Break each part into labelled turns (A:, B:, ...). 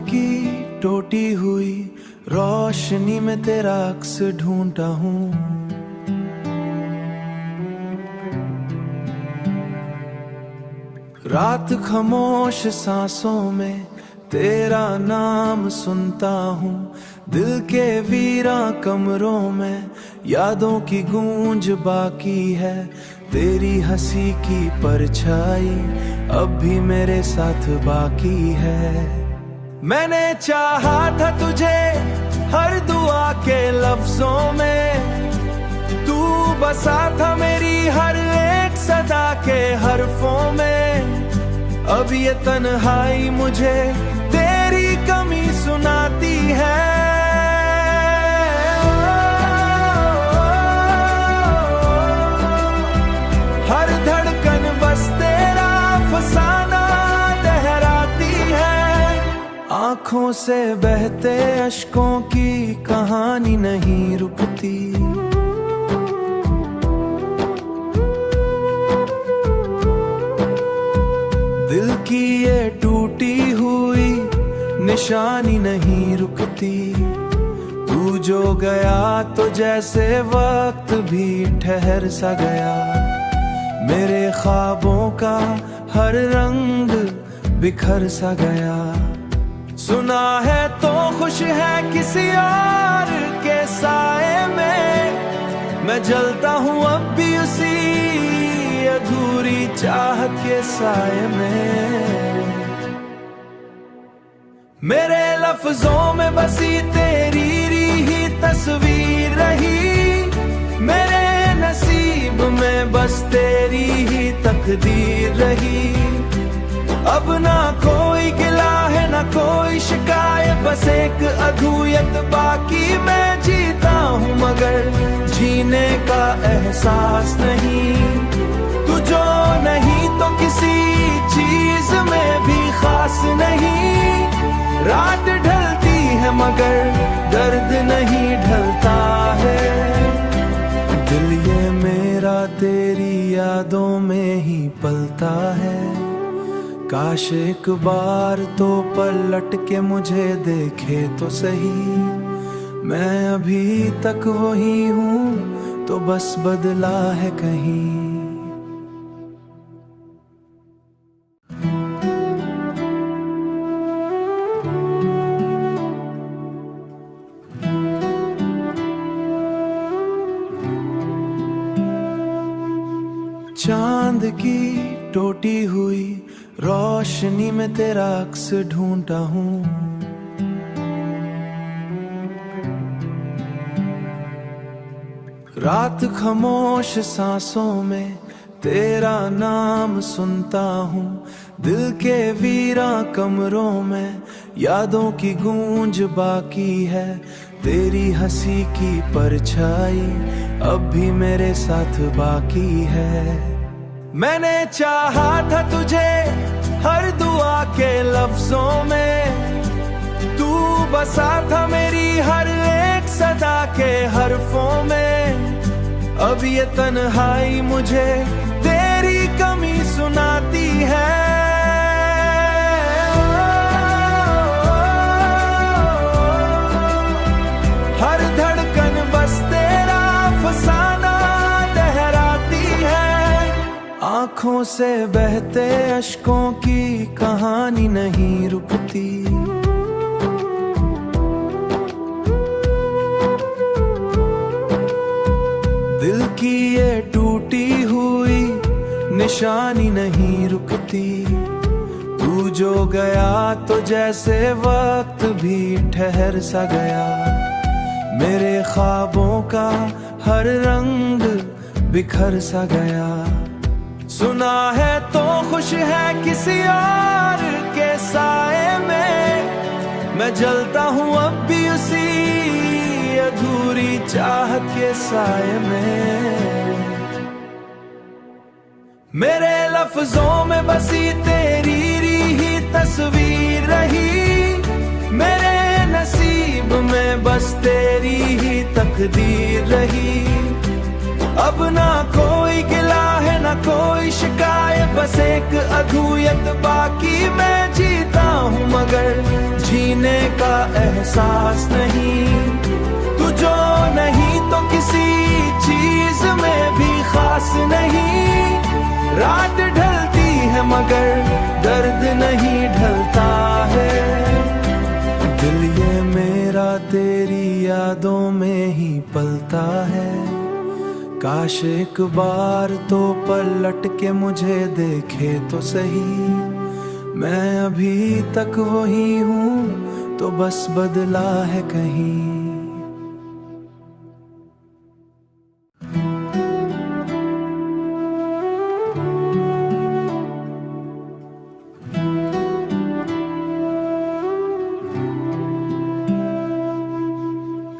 A: की टूटी हुई रोशनी में तेरा अक्स ढूंढता हूँ। रात खामोश सांसों में तेरा नाम सुनता हूँ। दिल के वीरा कमरों में यादों की गूंज बाकी है। तेरी हंसी की परछाई अब भी मेरे साथ बाकी है। मैंने चाहा था तुझे हर दुआ के लफ्जों में, तू बसा था मेरी हर एक सदा के हरफों में। अब ये तन्हाई मुझे तेरी कमी सुनाती है। हर धड़कन बस तेरा फसाना दोहराती है। आंखों से बहते अश्कों की कहानी नहीं रुकती। दिल की ये टूटी हुई निशानी नहीं रुकती। तू जो गया तो जैसे वक्त भी ठहर सा गया। मेरे ख्वाबों का हर रंग बिखर सा गया। सुना है तो खुश है किसी और के साए में, मैं जलता हूँ अब भी उसी अधूरी चाहत के साए में। मेरे लफ्जों में बसी तेरी ही तस्वीर रही। मेरे नसीब में बस तेरी ही तकदीर रही। अब ना कोई गिला है ना कोई शिकायत, बस एक अधूयत बाकी। मैं जीता हूँ मगर जीने का एहसास नहीं। तू जो नहीं तो किसी चीज में भी खास नहीं। रात ढलती है मगर दर्द नहीं ढलता है। दिल ये मेरा तेरी यादों में ही पलता है। काश एक बार तो पलट के मुझे देखे तो सही। मैं अभी तक वही हूँ तो बस बदला है कहीं। चांद की टूटी हुई रोशनी में तेरा अक्स ढूंढता हूँ। रात खामोश सांसों में तेरा नाम सुनता हूँ। दिल के वीरा कमरों में यादों की गूंज बाकी है। तेरी हंसी की परछाई अब भी मेरे साथ बाकी है। मैंने चाहा था तुझे हर दुआ के लफ्जों में, तू बसा था मेरी हर एक सदा के हरफों में। अब ये तन्हाई मुझे तेरी कमी सुनाती है। हर धड़कन बस तेरा फसाना दोहराती है। आंखों से बहते अश्कों की कहानी नहीं रुकती। दिल की ये टूटी हुई निशानी नहीं रुकती। तू जो गया तो जैसे वक्त भी ठहर सा गया। मेरे ख्वाबों का हर रंग बिखर सा गया। सुना है तो खुश है किसी और के साए में, मैं जलता हूँ अब भी उसी अधूरी चाहत के साए में। मेरे लफ्जों में बसी तेरी ही तस्वीर रही। मेरे नसीब में बस तेरी ही तकदीर रही। अब ना कोई गिला है ना कोई शिकायत, बस एक अधूयत बाकी। मैं जीता हूँ मगर जीने का एहसास नहीं। तू जो नहीं तो किसी चीज में भी खास नहीं। रात ढलती है मगर दर्द नहीं ढलता है। दिल ये मेरा तेरी यादों में ही पलता है। काश एक बार तो पलट के मुझे देखे तो सही। मैं अभी तक वही हूँ तो बस बदला है कहीं।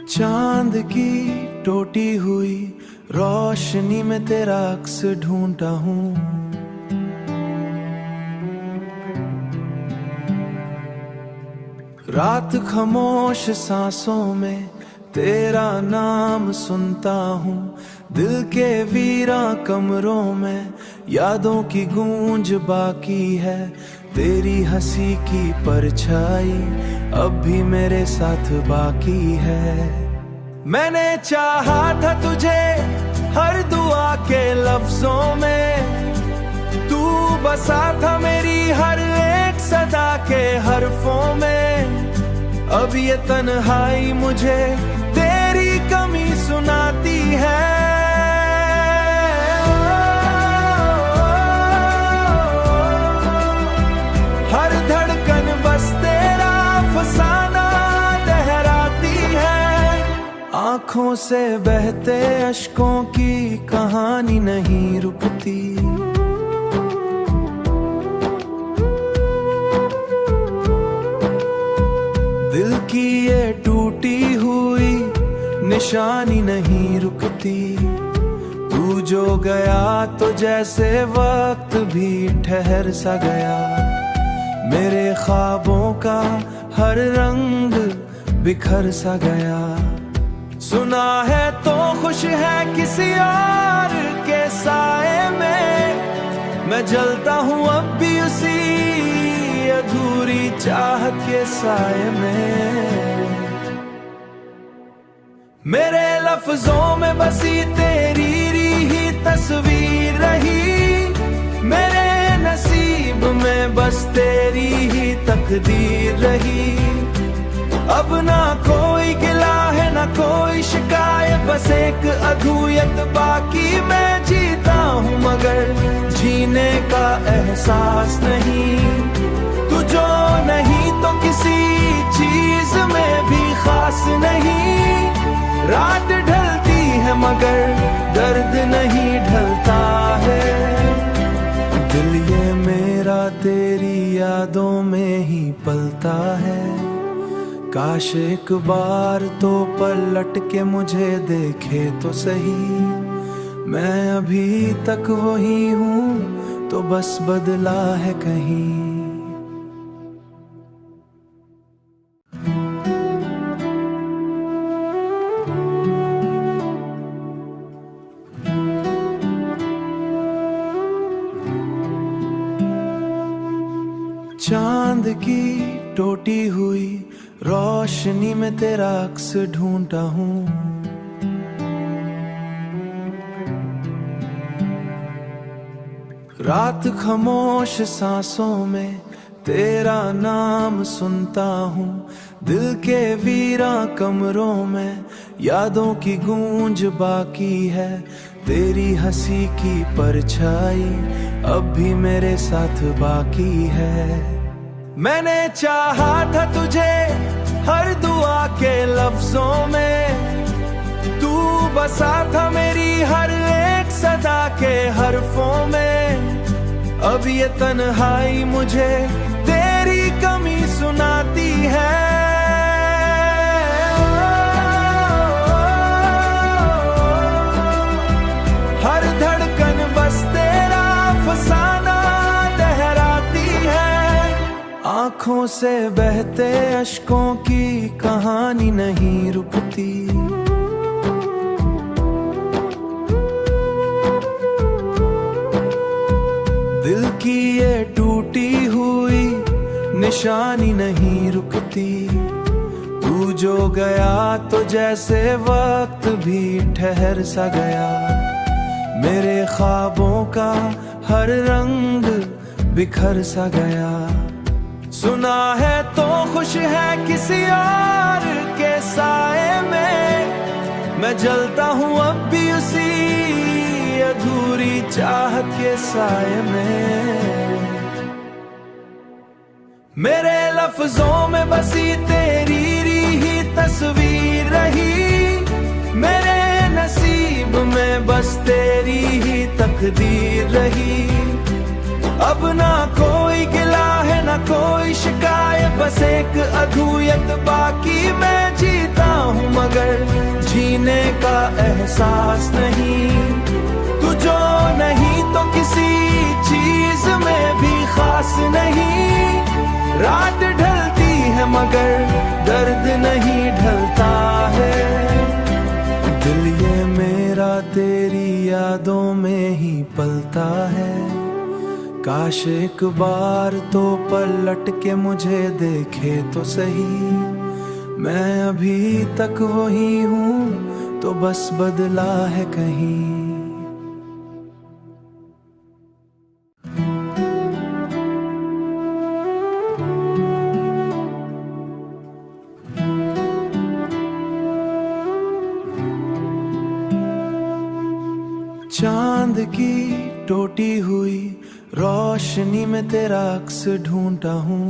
A: चांद की टूटी हुई रोशनी में तेरा अक्स ढूंढता हूँ। रात खामोश सांसों में तेरा नाम सुनता हूँ। दिल के वीरा कमरों में यादों की गूंज बाकी है। तेरी हंसी की परछाई अब भी मेरे साथ बाकी है। मैंने चाहा था तुझे हर दुआ के लफ्जों में। तू बसा था मेरी हर एक सदा के हरफों में। अब ये तन्हाई मुझे तेरी कमी सुनाती है। हर धड़कन बस तेरा फसाना लहराती है। आँखों से बहते अश्कों की कहानी नहीं रुकती। दिल की ये टूटी हुई निशानी नहीं रुकती। तू जो गया तो जैसे वक्त भी ठहर सा गया। मेरे ख्वाबों का हर रंग बिखर सा गया। सुना है तो खुश है किसी और के साए में। मैं जलता हूँ अब भी उसी अधूरी चाहत के साए में। मेरे लफ्जों में बसी तेरी ही तस्वीर रही। मेरे नसीब में बस तेरी ही तकदीर रही। अब ना कोई गिला है ना कोई शिकायत, बस एक अधूयत बाकी। मैं जीता हूँ मगर जीने का एहसास नहीं। तू जो नहीं तो किसी चीज में भी खास नहीं। रात ढलती है मगर दर्द नहीं ढलता है। दिल ये मेरा तेरी यादों में ही पलता है। काश एक बार तो पलट के मुझे देखे तो सही। मैं अभी तक वही हूँ तो बस बदला है कहीं। चांद की टूटी हुई रोशनी में तेरा अक्स ढूंढता हूँ। रात खामोश सांसों में तेरा नाम सुनता हूँ। दिल के वीरा कमरों में यादों की गूंज बाकी है। तेरी हंसी की परछाई अब भी मेरे साथ बाकी है। मैंने चाहा था तुझे हर दुआ के लफ्जों में। तू बसा था मेरी हर एक सदा के हरफों में। अब ये तन्हाई मुझे तेरी कमी सुनाती है। हर धड़कन बस तेरा फसाना लहराती है। आँखों से बहते अश्कों की कहानी नहीं रुकती। निशानी नहीं रुकती। तू जो गया तो जैसे वक्त भी ठहर सा गया। मेरे ख्वाबों का हर रंग बिखर सा गया। सुना है तो खुश है किसी और के साए में, मैं जलता हूँ अब भी उसी अधूरी चाहत के साए में। मेरे लफ्जों में बसी तेरी ही तस्वीर रही। मेरे नसीब में बस तेरी ही तकदीर रही। अब ना कोई गिला है ना कोई शिकायत, बस एक अधूयत बाकी। मैं जीता हूँ मगर जीने का एहसास नहीं। तू जो नहीं तो किसी चीज में भी खास नहीं। रात ढलती है मगर दर्द नहीं ढलता है। दिल ये मेरा तेरी यादों में ही पलता है। काश एक बार तो पलट के मुझे देखे तो सही। मैं अभी तक वही हूँ तो बस बदला है कहीं। चांद की टूटी हुई रोशनी में तेरा अक्स ढूंढता हूँ।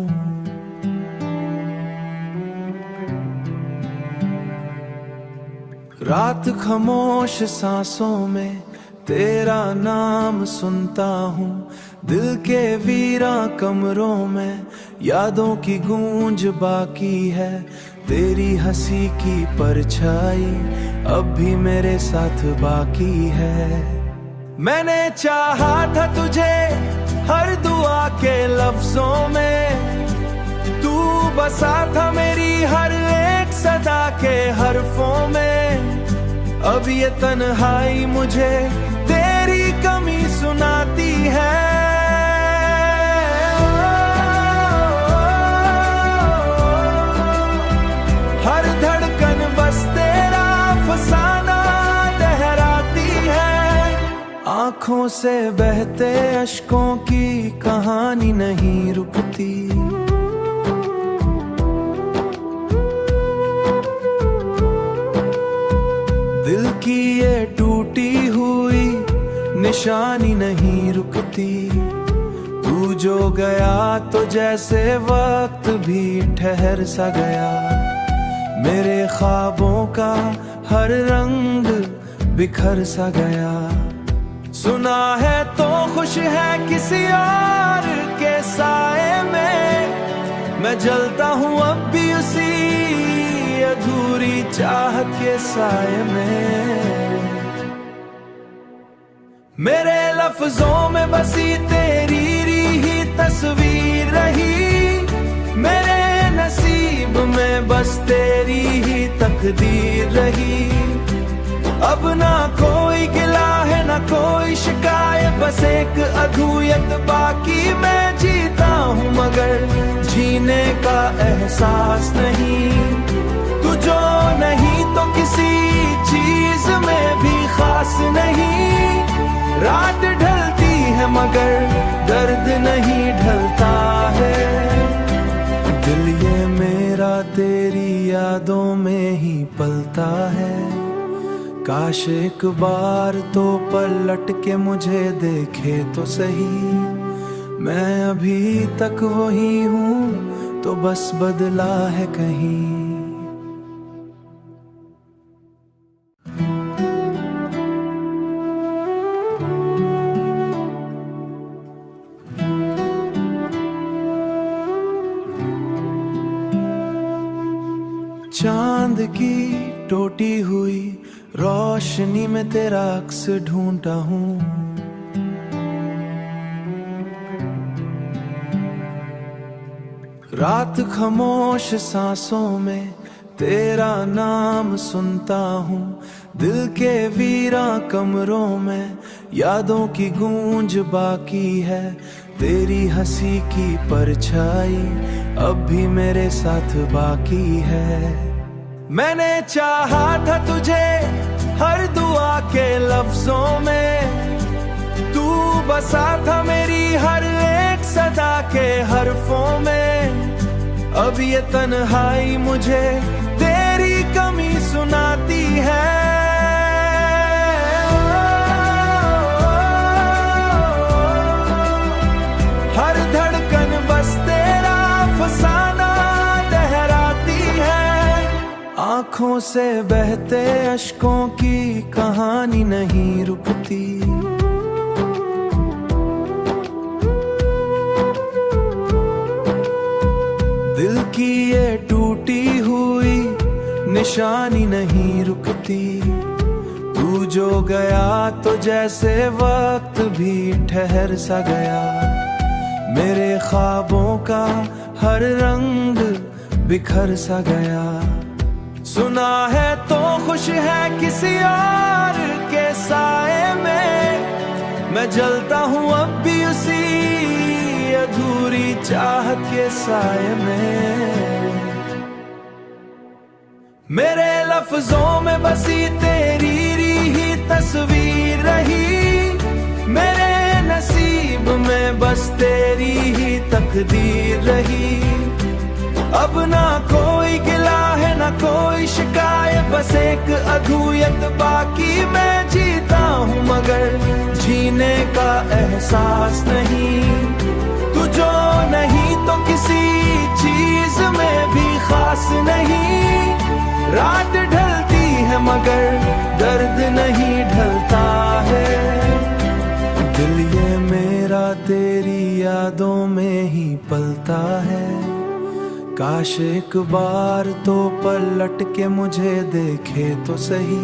A: रात खामोश सांसों में तेरा नाम सुनता हूँ। दिल के वीरा कमरों में यादों की गूंज बाकी है। तेरी हंसी की परछाई अब भी मेरे साथ बाकी है। मैंने चाहा था तुझे हर दुआ के लफ्जों में। तू बसा था मेरी हर एक सदा के हरफों में। अब ये तन्हाई मुझे तेरी कमी सुनाती है। हर धड़कन बस तेरा फसाना लहराती है। आंखों से बहते अश्कों की कहानी नहीं रुकती। दिल की ये टूटी हुई निशानी नहीं रुकती। तू जो गया तो जैसे वक्त भी ठहर सा गया। मेरे ख्वाबों का हर रंग बिखर सा गया। सुना है तो खुश है किसी और के साए में, मैं जलता हूँ अब भी उसी अधूरी चाहत के साए में। मेरे लफ्जों में बसी तेरी ही तस्वीर रही। मेरे नसीब में बस तेरी ही तकदीर रही। अब ना कोई गिला है ना कोई शिकायत, बस एक अधूयत बाकी। मैं जीता हूँ मगर जीने का एहसास नहीं। तू जो नहीं तो किसी चीज में भी खास नहीं। रात ढलती है मगर दर्द नहीं ढलता है। दिल ये मेरा तेरी यादों में ही पलता है। काश एक बार तो पलट के मुझे देखे तो सही। मैं अभी तक वही हूँ तो बस बदला है कहीं। चांद की टूटी हुई रोशनी में तेरा अक्स ढूंढता हूँ। रात खामोश सांसों में तेरा नाम सुनता हूँ। दिल के वीरा कमरों में यादों की गूंज बाकी है। तेरी हंसी की परछाई अब भी मेरे साथ बाकी है। मैंने चाहा था तुझे हर दुआ के लफ्जों में, तू बसा था मेरी हर एक सदा के हरफों में। अब ये तन्हाई मुझे तेरी कमी सुनाती है। हर धड़कन बस तेरा फसाना लहराती है। आंखों से बहते अश्कों की कहानी नहीं रुकती। दिल की ये टूटी हुई निशानी नहीं रुकती। तू जो गया तो जैसे वक्त भी ठहर सा गया। मेरे ख्वाबों का हर रंग बिखर सा गया। सुना है तो खुश है किसी और के साए में, मैं जलता हूँ अब भी उसी अधूरी चाहत के साए में। मेरे लफ्जों में बसी तेरी ही तस्वीर रही। मेरे नसीब में बस तेरी ही तकदीर रही। अब ना कोई गिला है ना कोई शिकायत, बस एक अधूयत बाकी। मैं जीता हूँ मगर जीने का एहसास नहीं। तू जो नहीं तो किसी चीज में भी खास नहीं। रात ढलती है मगर दर्द नहीं ढलता है। दिल ये मेरा तेरी यादों में ही पलता है। काश एक बार तो पलट के मुझे देखे तो सही।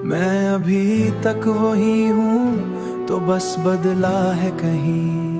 A: मैं अभी तक वही हूँ तो बस बदला है कहीं।